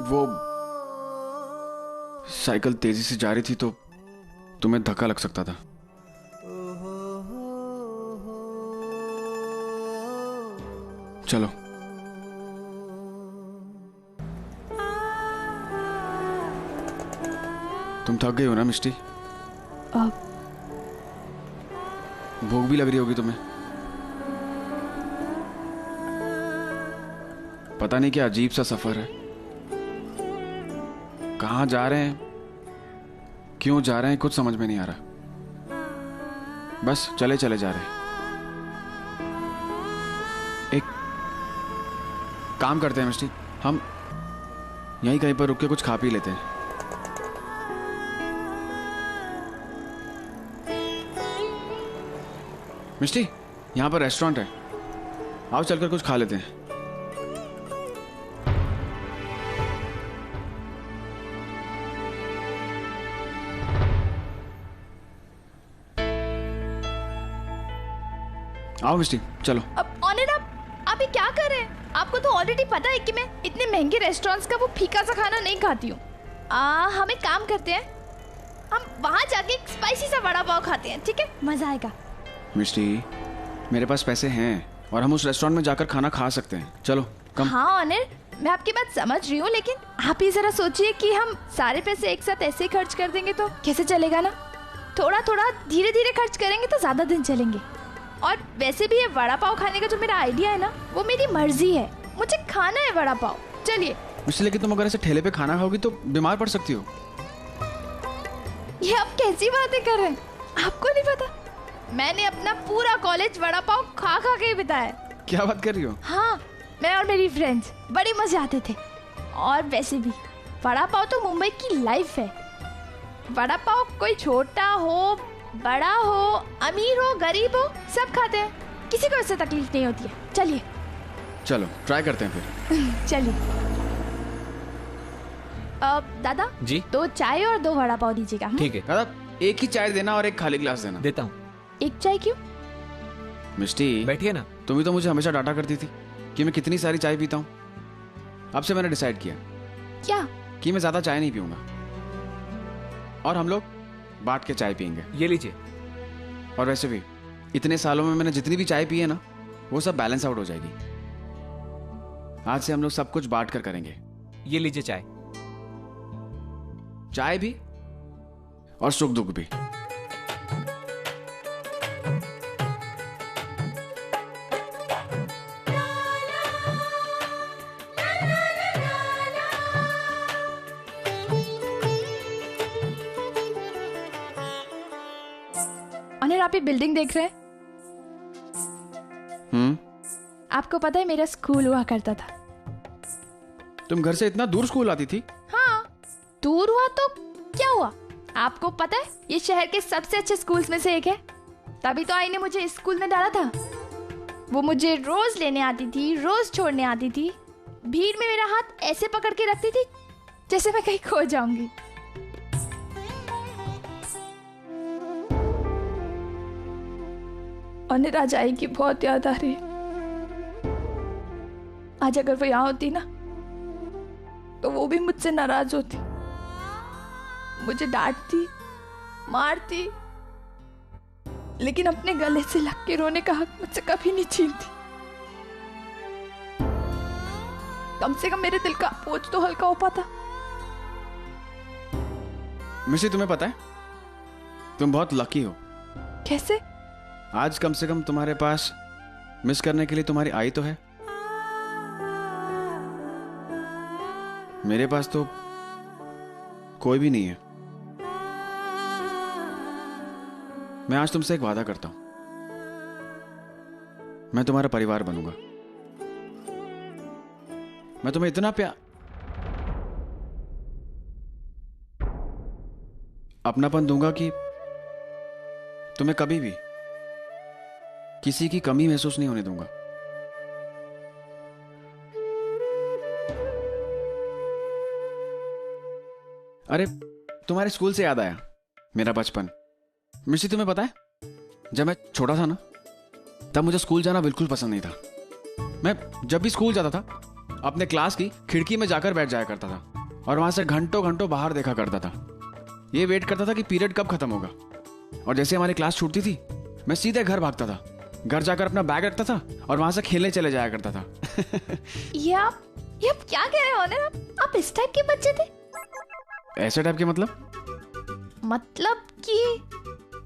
वो साइकिल तेजी से जा रही थी तो तुम्हें धक्का लग सकता था। चलो। तुम थक गई हो ना मिष्टी? भूख भी लग रही होगी तुम्हें। पता नहीं क्या अजीब सा सफर है। कहाँ जा रहे हैं, क्यों जा रहे हैं, कुछ समझ में नहीं आ रहा। बस चले चले जा रहे हैं। एक काम करते हैं मिष्टी, हम यहीं कहीं पर रुक के कुछ खा पी लेते हैं। मिष्टी, यहाँ पर रेस्टोरेंट है, आओ चलकर कुछ खा लेते हैं। आओ मिष्टी, चलो। अब ऑनर आप ये क्या कर रहे हैं? आपको तो ऑलरेडी पता है कि मैं इतने महंगे रेस्टोरेंट्स का वो फीका सा खाना नहीं खाती हूँ। हम एक काम करते हैं, हम वहाँ जाके एक स्पाइसी सा वड़ा पाव खाते हैं, ठीक है? मजा आएगा। मिष्टी, मेरे पास पैसे हैं और हम उस रेस्टोरेंट में जाकर खाना खा सकते हैं। चलो कम। हाँ ऑनर, मैं आपकी बात समझ रही हूँ, लेकिन आप ये जरा सोचिए कि हम सारे पैसे एक साथ ऐसे ही खर्च कर देंगे तो कैसे चलेगा ना। थोड़ा थोड़ा धीरे धीरे खर्च करेंगे तो ज्यादा दिन चलेंगे। और वैसे भी ये वड़ा पाव खाने का जो मेरा आइडिया है ना, वो मेरी मर्जी है, मुझे खाना है वड़ा पाव। चलिए। मिष्टी, लेकिन तुम अगर ऐसे ठेले पे खाना खाओगी तो बीमार पड़ सकती हो। ये आप कैसी बातें कर रहे हैं? आपको नहीं पता, मैंने अपना पूरा कॉलेज वड़ा पाव खा खा के ही बिताया। क्या बात कर रही हो? हाँ, मैं और मेरी फ्रेंड्स बड़े मजे आते थे। और वैसे भी वड़ा पाव तो मुंबई की लाइफ है। वड़ा पाव कोई छोटा हो, बड़ा हो, अमीर हो, गरीब हो, सब खाते हैं, किसी को इससे तकलीफ नहीं होती है। चलिए। चलो ट्राई करते हैं फिर। चलिए। दादा जी, 2 चाय और 2 वड़ा पाव दीजिएगा। ठीक है। दादा, एक ही चाय देना और एक खाली गिलास देना। देता हूँ। एक चाय क्यों? मिष्टी, बैठिए ना। तुम ही तो मुझे हमेशा डांटा करती थी कि मैं कितनी सारी चाय पीता हूँ। अब से मैंने डिसाइड किया क्या? कि मैं ज्यादा चाय नहीं पीऊंगा और हम लोग बांट के चाय पियेंगे। ये लीजिए। और वैसे भी इतने सालों में मैंने जितनी भी चाय पी है ना, वो सब बैलेंस आउट हो जाएगी। आज से हम लोग सब कुछ बांट कर करेंगे। ये लीजिए चाय। चाय भी और सुख दुख भी। ऑनर, आप ये बिल्डिंग देख रहे हैं? आपको पता है मेरा स्कूल हुआ करता था। तुम घर से इतना दूर स्कूल आती थी? हाँ, दूर हुआ तो क्या हुआ? आपको पता है ये शहर के सबसे अच्छे स्कूल्स में से एक है। तभी तो आई ने मुझे इस स्कूल में डाला था। वो मुझे रोज लेने आती थी, रोज छोड़ने आती थी। भीड़ में मेरा हाथ ऐसे पकड़ के रखती थी जैसे मैं कहीं खो जाऊंगी। और आज आई की बहुत याद आ रही है। आज अगर वो यहाँ होती ना, तो वो भी मुझसे नाराज होती, मुझे डांटती, मारती, लेकिन अपने गले से लग के रोने का हक मुझसे कभी नहीं छीनती। कम से कम मेरे दिल का बोझ तो हल्का हो पाता। मिशी, तुम्हें पता है तुम बहुत लकी हो। कैसे? आज कम से कम तुम्हारे पास मिस करने के लिए तुम्हारी आई तो है। मेरे पास तो कोई भी नहीं है। मैं आज तुमसे एक वादा करता हूं, मैं तुम्हारा परिवार बनूंगा। मैं तुम्हें इतना प्यार, अपनापन दूंगा कि तुम्हें कभी भी किसी की कमी महसूस नहीं होने दूंगा। अरे, तुम्हारे स्कूल से याद आया मेरा बचपन। मिशी, तुम्हें पता है जब मैं छोटा था ना, तब मुझे स्कूल जाना बिल्कुल पसंद नहीं था। मैं जब भी स्कूल जाता था अपने क्लास की खिड़की में जाकर बैठ जाया करता था और वहां से घंटों घंटों बाहर देखा करता था। ये वेट करता था कि पीरियड कब खत्म होगा, और जैसे हमारी क्लास छूटती थी मैं सीधे घर भागता था। घर जाकर अपना बैग रखता था और वहां से खेलने चले जाया करता था। ये आप क्या कह रहे हो ना? आप इस टाइप के बच्चे थे? ऐसे टाइप के मतलब कि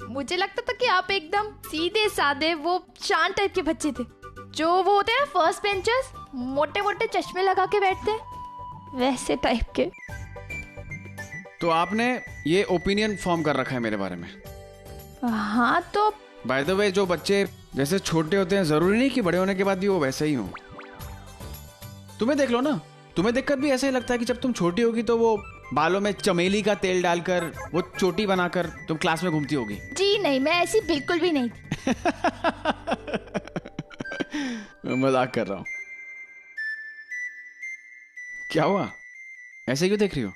मुझे लगता था कि आप एकदम सीधे साधे वो शांत टाइप के बच्चे थे, जो वो होते हैं ना फर्स्ट बेंचर्स, मोटे मोटे चश्मे लगा के बैठते हैं, वैसे टाइप के। तो आपने ये ओपिनियन फॉर्म कर रखा है मेरे बारे में? हाँ तो बाय द वे, जो बच्चे जैसे छोटे होते हैं जरूरी नहीं कि बड़े होने के बाद भी वो वैसे ही हों। तुम्हें देख लो ना, तुम्हें देखकर भी ऐसा ही लगता है कि जब तुम छोटी होगी तो वो बालों में चमेली का तेल डालकर वो चोटी बनाकर तुम क्लास में घूमती होगी। जी नहीं, मैं ऐसी बिल्कुल भी नहीं थी। मैं मजाक कर रहा हूँ। क्या हुआ, ऐसे क्यों देख रही हो?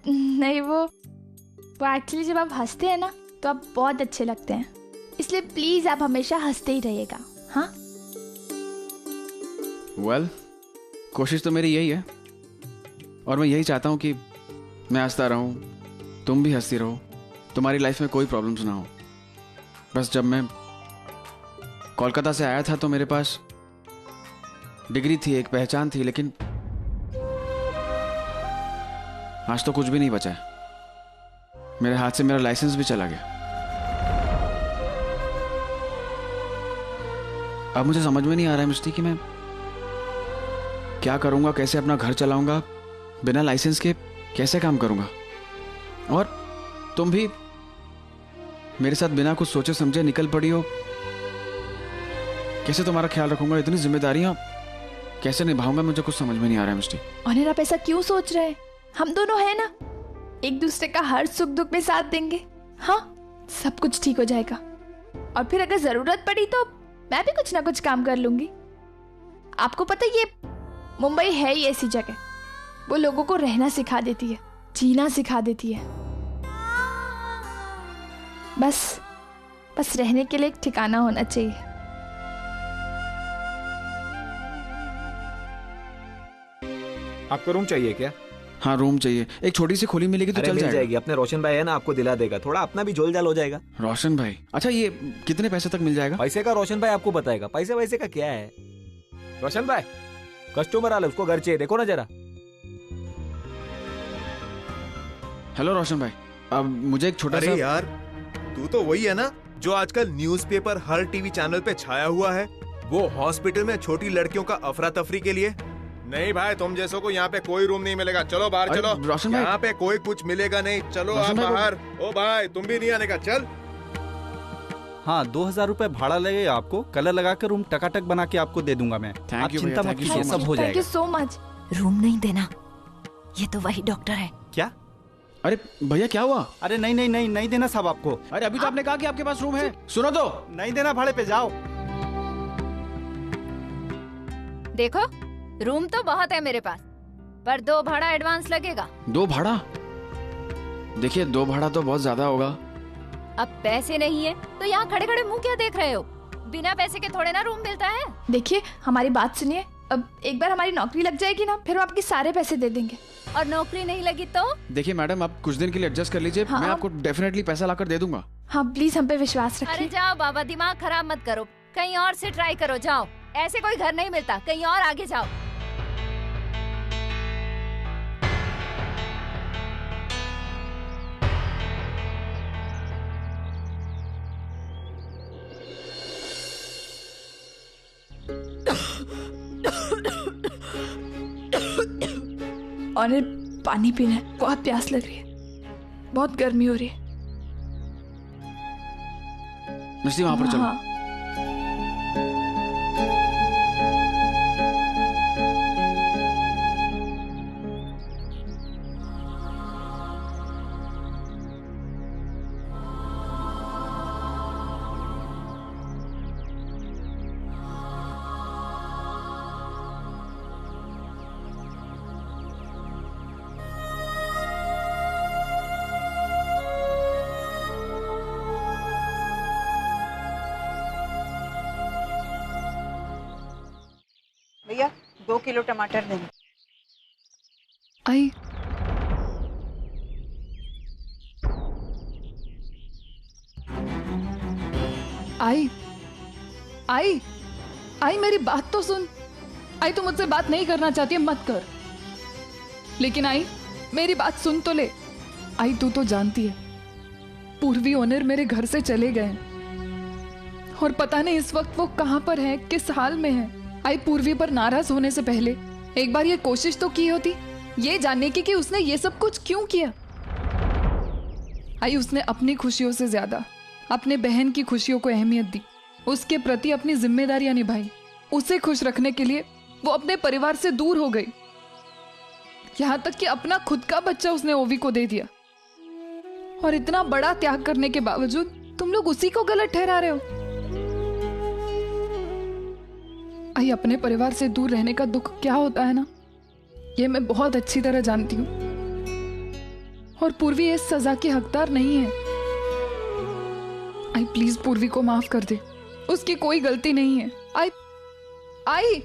नहीं, वो एक्चुअली जब आप हंसते हैं ना तो आप बहुत अच्छे लगते हैं, इसलिए प्लीज आप हमेशा हंसते ही रहिएगा। हाँ वेल, कोशिश तो मेरी यही है और मैं यही चाहता हूँ कि मैं हंसता रहूँ, तुम भी हंसती रहो, तुम्हारी लाइफ में कोई प्रॉब्लम्स ना हो। बस जब मैं कोलकाता से आया था तो मेरे पास डिग्री थी, एक पहचान थी, लेकिन आज तो कुछ भी नहीं बचा है। मेरे हाथ से मेरा लाइसेंस भी चला गया। अब मुझे समझ में नहीं आ रहा है मिस्टी कि मैं क्या करूंगा, कैसे अपना घर चलाऊंगा, बिना लाइसेंस के कैसे काम करूंगा। और तुम भी मेरे साथ बिना कुछ सोचे समझे निकल पड़ी हो। कैसे तुम्हारा ख्याल रखूंगा, इतनी जिम्मेदारियां कैसे निभाऊंगा, मुझे कुछ समझ में नहीं आ रहा है मिस्टी। और आप ऐसा क्यों सोच रहे हैं? हम दोनों हैं ना, एक दूसरे का हर सुख दुख में साथ देंगे। हाँ, सब कुछ ठीक हो जाएगा। और फिर अगर जरूरत पड़ी तो मैं भी कुछ ना कुछ काम कर लूंगी। आपको पता है, ये मुंबई है ही ऐसी जगह, वो लोगों को रहना सिखा देती है, जीना सिखा देती है। बस रहने के लिए एक ठिकाना होना चाहिए। आपको रूम चाहिए क्या? हाँ, रूम चाहिए। एक छोटी सी खोली मिलेगी तो चल मिल जाएगी। अपने रोशन भाई है ना, आपको दिला देगा। थोड़ा अपना भी जोल जाल हो जाएगा। रोशन भाई? अच्छा, ये कितने पैसे तक मिल जाएगा? पैसे का रोशन भाई आपको बताएगा। पैसे वैसे का क्या है? रोशन भाई, कस्टमर आ रहा है, उसको घर चाहिए, देखो ना जरा। हेलो रोशन भाई, अब मुझे एक छोटा सा। अरे यार, तू तो वही है ना जो आजकल न्यूज़पेपर हर टीवी चैनल पे छाया हुआ है, वो हॉस्पिटल में छोटी लड़कियों का अफरा तफरी के लिए। नहीं भाई, तुम जैसों को यहाँ पे कोई रूम नहीं मिलेगा। चलो बाहर चलो। रोशन भाई, यहाँ पे कोई कुछ मिलेगा नहीं। चलो आप बाहर। ओ भाई, तुम भी नहीं आने का। चल। हाँ, 2000 रुपए भाड़ा लगेगा आपको। कलर लगाकर रूम टकाटक बना के आपको दे दूंगा मैं। आप चिंता मत कीजिए, सब हो जाएगा। Thank you so much. Room नहीं देना, ये तो वही डॉक्टर है। क्या? अरे भैया, क्या हुआ? अरे नहीं देना साहब आपको। अरे अभी तो आपने कहा कि आपके पास रूम है। सुनो तो। नहीं देना भाड़े पे, जाओ। देखो, रूम तो बहुत है मेरे पास, पर 2 भाड़ा एडवांस लगेगा। 2 भाड़ा? देखिए, 2 भाड़ा तो बहुत ज्यादा होगा। अब पैसे नहीं है तो यहाँ खड़े खड़े मुंह क्या देख रहे हो? बिना पैसे के थोड़े ना रूम मिलता है। देखिए, हमारी बात सुनिए। अब एक बार हमारी नौकरी लग जाएगी ना, फिर हम आपके सारे पैसे दे देंगे। और नौकरी नहीं लगी तो? देखिए मैडम, आप कुछ दिन के लिए एडजस्ट कर लीजिए। हाँ, मैं आपको डेफिनेटली पैसा लाकर दे दूंगा। हाँ प्लीज, हम पे विश्वास अरे रखिए। जाओ बाबा, दिमाग खराब मत करो, कहीं और से ट्राई करो। जाओ, ऐसे कोई घर नहीं मिलता, कहीं और आगे जाओ। और पानी पीना है, बहुत प्यास लग रही है, बहुत गर्मी हो रही है। मिस्टी, वहां पर चलो। हाँ। भैया 2 किलो टमाटर देंगे। आई आई आई आई मेरी बात तो सुन। आई तू मुझसे बात नहीं करना चाहती है मत कर, लेकिन आई मेरी बात सुन तो ले। आई तू तो जानती है पूर्वी ओनर मेरे घर से चले गए और पता नहीं इस वक्त वो कहां पर है, किस हाल में है। आई पूर्वी पर नाराज होने से पहले एक बार ये कोशिश तो की होती ये जानने की कि उसने ये सब कुछ क्यों किया। आई उसने अपनी खुशियों से ज्यादा अपने बहन की खुशियों को अहमियत दी, उसके प्रति अपनी जिम्मेदारियां निभाई। उसे खुश रखने के लिए वो अपने परिवार से दूर हो गई, यहां तक कि अपना खुद का बच्चा उसने ओवी को दे दिया। और इतना बड़ा त्याग करने के बावजूद तुम लोग उसी को गलत ठहरा रहे हो। आई अपने परिवार से दूर रहने का दुख क्या होता है ना, ये मैं बहुत अच्छी तरह जानती हूँ। और पूर्वी इस सजा की हकदार नहीं है। आई प्लीज पूर्वी को माफ कर दे, उसकी कोई गलती नहीं है। आई आई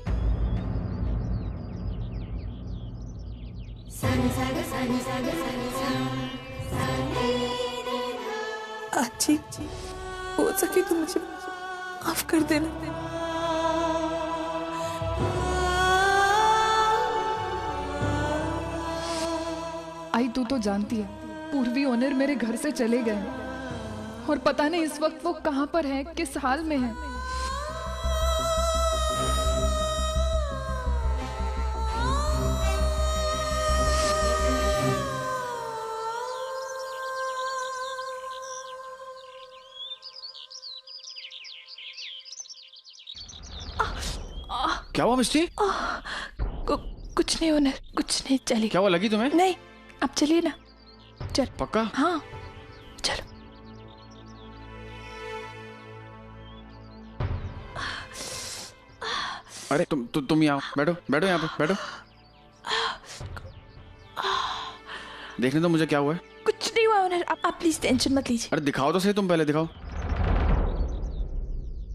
आजी हो सके तो मुझे माफ कर देना। आई तू तो जानती है पूर्वी ओनर मेरे घर से चले गए और पता नहीं इस वक्त वो कहां पर है, किस हाल में है। क्या हुआ मिस्टी? कुछ नहीं ओनर, कुछ नहीं, चलिए। क्या हुआ, लगी तुम्हें? नहीं, अब चलिए ना। चल पक्का? हाँ चलो। अरे तुम यहाँ बैठो, बैठो यहाँ पे बैठो। देखने दो मुझे क्या हुआ है। कुछ नहीं हुआ ओनर, आप प्लीज टेंशन मत लीजिए। अरे दिखाओ तो सही, तुम पहले दिखाओ।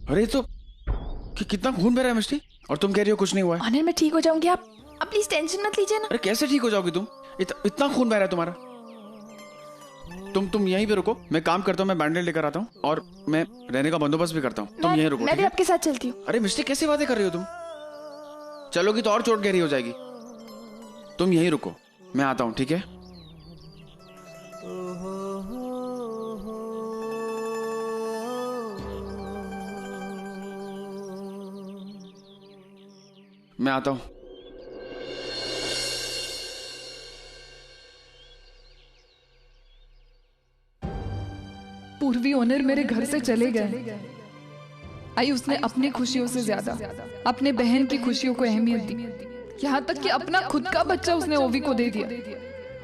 अरे तो कितना खून बह रहा है मिस्टी, और तुम कह रही हो कुछ नहीं हुआ है। ओनर मैं ठीक हो जाऊंगी, आप प्लीज टेंशन मत लीजिए ना। अरे कैसे ठीक हो जाओगी तुम, इतना खून बह रहा है तुम्हारा। तुम यहीं पे रुको, मैं काम करता हूँ, मैं बैंडेज लेकर आता हूँ और मैं रहने का बंदोबस्त भी करता हूँ। तुम यहीं रुको। मैं भी आपके साथ चलती हूँ। अरे मिस्टी कैसी बातें कर रही हो तुम, चलोगी तो और चोट गहरी हो जाएगी। तुम यहीं रुको, मैं आता हूँ, ठीक है? मैं आता हूँ। पूर्वी ओनर मेरे घर से चले गए। आई उसने अपनी खुशियों से ज्यादा अपने बहन की खुशियों को अहमियत दी, यहाँ तक कि अपना खुद का बच्चा उसने ओवी को दे दिया।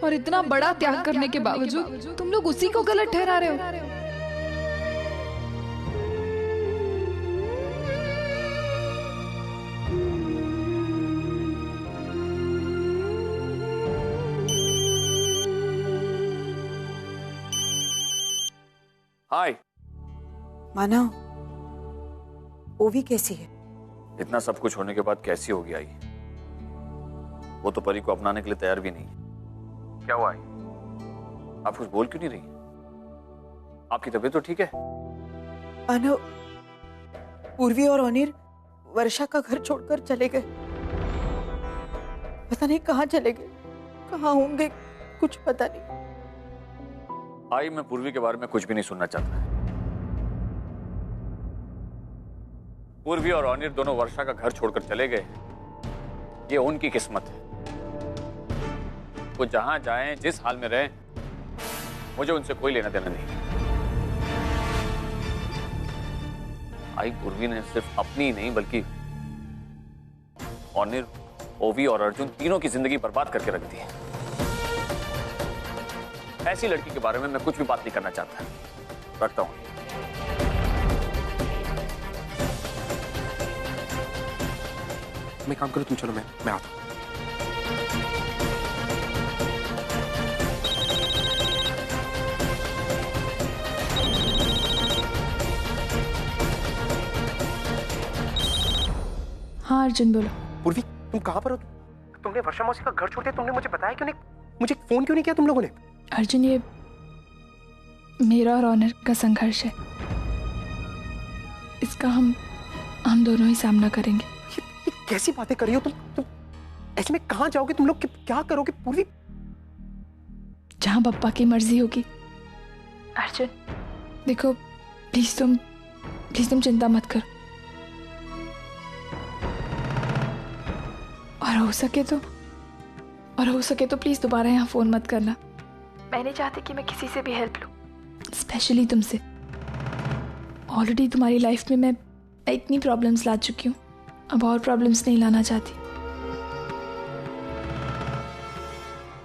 और इतना बड़ा त्याग करने के बावजूद तुम लोग उसी को गलत ठहरा रहे हो। हाय मानव, ओवी कैसी है? इतना सब कुछ होने के बाद कैसी होगी आई? वो तो परी को अपनाने के लिए तैयार भी नहीं। क्या हुआ आई, आप कुछ बोल क्यों नहीं रही? आपकी तबीयत तो ठीक है? मानव, पूर्वी और अनिल वर्षा का घर छोड़कर चले गए। पता नहीं कहाँ चले गए, कहाँ होंगे, कुछ पता नहीं। आई मैं पूर्वी के बारे में कुछ भी नहीं सुनना चाहता। पूर्वी और अनिल दोनों वर्षा का घर छोड़कर चले गए, ये उनकी किस्मत है। वो जहां जाएं, जिस हाल में रहें, मुझे उनसे कोई लेना देना नहीं। आई पूर्वी ने सिर्फ अपनी ही नहीं बल्कि अनिल, ओवी और अर्जुन तीनों की जिंदगी बर्बाद करके रख दी है। ऐसी लड़की के बारे में मैं कुछ भी बात नहीं करना चाहता। रखता हूं। मैं काम करूं, तुम चलो, मैं आता हूं। हाँ अर्जुन बोलो। पूर्वी तुम कहाँ पर हो? तुमने वर्षा मौसी का घर छोड़ दिया, तुमने मुझे बताया क्यों नहीं? मुझे फोन क्यों नहीं किया तुम लोगों ने? अर्जुन, ये मेरा और ऑनर का संघर्ष है, इसका हम दोनों ही सामना करेंगे। ये कैसी बातें कर रही हो तुम ऐसे में कहाँ जाओगे तुम लोग? क्या करोगे पूर्वी? जहां पप्पा की मर्जी होगी। अर्जुन देखो, प्लीज तुम चिंता मत करो, और हो सके तो प्लीज दोबारा यहाँ फोन मत करना। मैं नहीं चाहती कि मैं किसी से भी हेल्प लूं, स्पेशली तुमसे। ऑलरेडी तुम्हारी लाइफ में मैं इतनी प्रॉब्लम्स ला चुकी हूँ, अब और प्रॉब्लम्स नहीं लाना चाहती।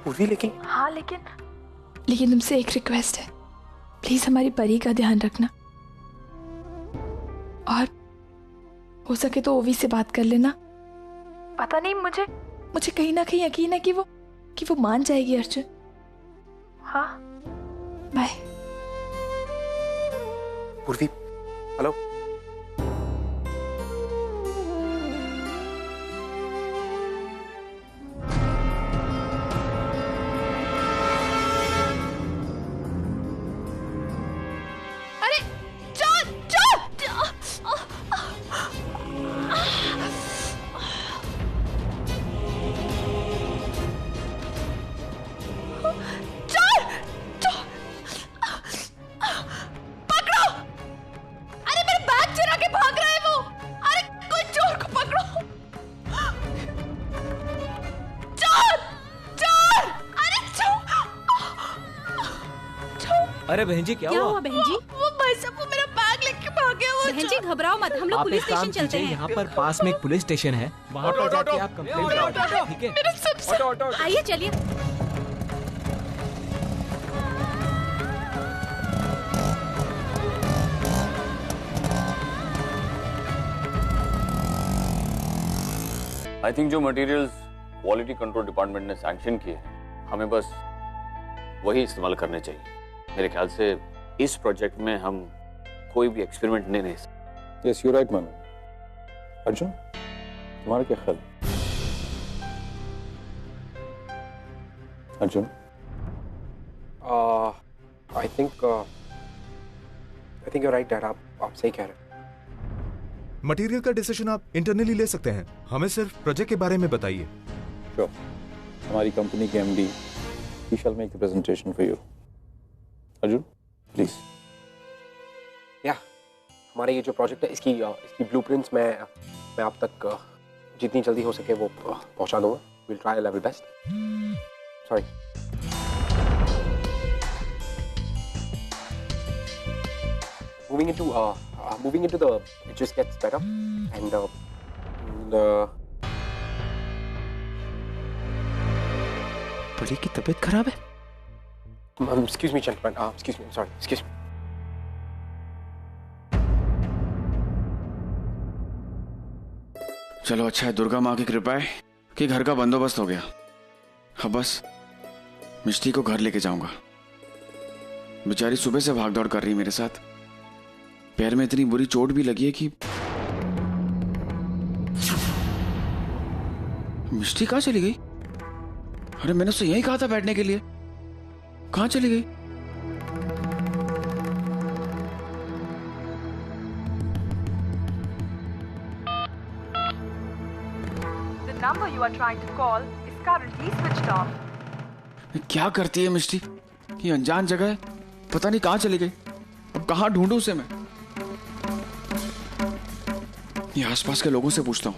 पूर्वी लेकिन हाँ, लेकिन तुमसे एक रिक्वेस्ट है, प्लीज हमारी परी का ध्यान रखना, और हो सके तो ओवी से बात कर लेना। पता नहीं, मुझे कहीं ना कहीं यकीन है कि वो मान जाएगी। अर्जुन हाँ, बाय। पूर्वी हेलो। अरे बहन जी क्या हुआ? बहन जी? वो भाई साहब वो मेरा बैग लेके भाग गया। वो बहन जी घबराओ मत, हम लोग पुलिस स्टेशन चलते हैं। यहाँ पर पास में एक पुलिस स्टेशन है, वहाँ पर जाके आप कंप्लेंट करो, ठीक है? आइए चलिए। आई थिंक जो मटेरियल्स क्वालिटी कंट्रोल डिपार्टमेंट ने सैंक्शन किए हैं, हमें बस वही इस्तेमाल करने चाहिए। मेरे ख्याल से इस प्रोजेक्ट में हम कोई भी एक्सपेरिमेंट नहीं ले सकते। Yes you right Manu. Arjun तुम्हारा क्या ख्याल? Arjun I think you right dad, आप सही कह रहे हैं। मटेरियल का डिसीजन आप इंटरनली ले सकते हैं, हमें सिर्फ प्रोजेक्ट के बारे में बताइए। श्योर, हमारी कंपनी के MD he shell make the presentation for you. Arjun please. या हमारा ये जो प्रोजेक्ट है, इसकी ब्लूप्रिंट्स मैं आप तक जितनी जल्दी हो सके वो पहुंचा दूंगा। Will try level best. Sorry. moving into the it just gets better and बड़ी की तबीयत खराब है। excuse me gentlemen, excuse me, I'm sorry, excuse me. चलो अच्छा है, दुर्गा माँ की कृपा है कि घर का बंदोबस्त हो गया। अब बस मिष्टी को घर लेके जाऊंगा। बेचारी सुबह से भागदौड़ कर रही है मेरे साथ, पैर में इतनी बुरी चोट भी लगी है कि मिष्टी कहाँ चली गई? अरे मैंने उससे यही कहा था बैठने के लिए, कहाँ चली गई? The number you are trying to call is currently switched off. क्या करती है मिष्टी? ये अनजान जगह है, पता नहीं कहाँ चली गई। अब कहाँ ढूंढूं उसे मैं? ये आसपास के लोगों से पूछता हूँ।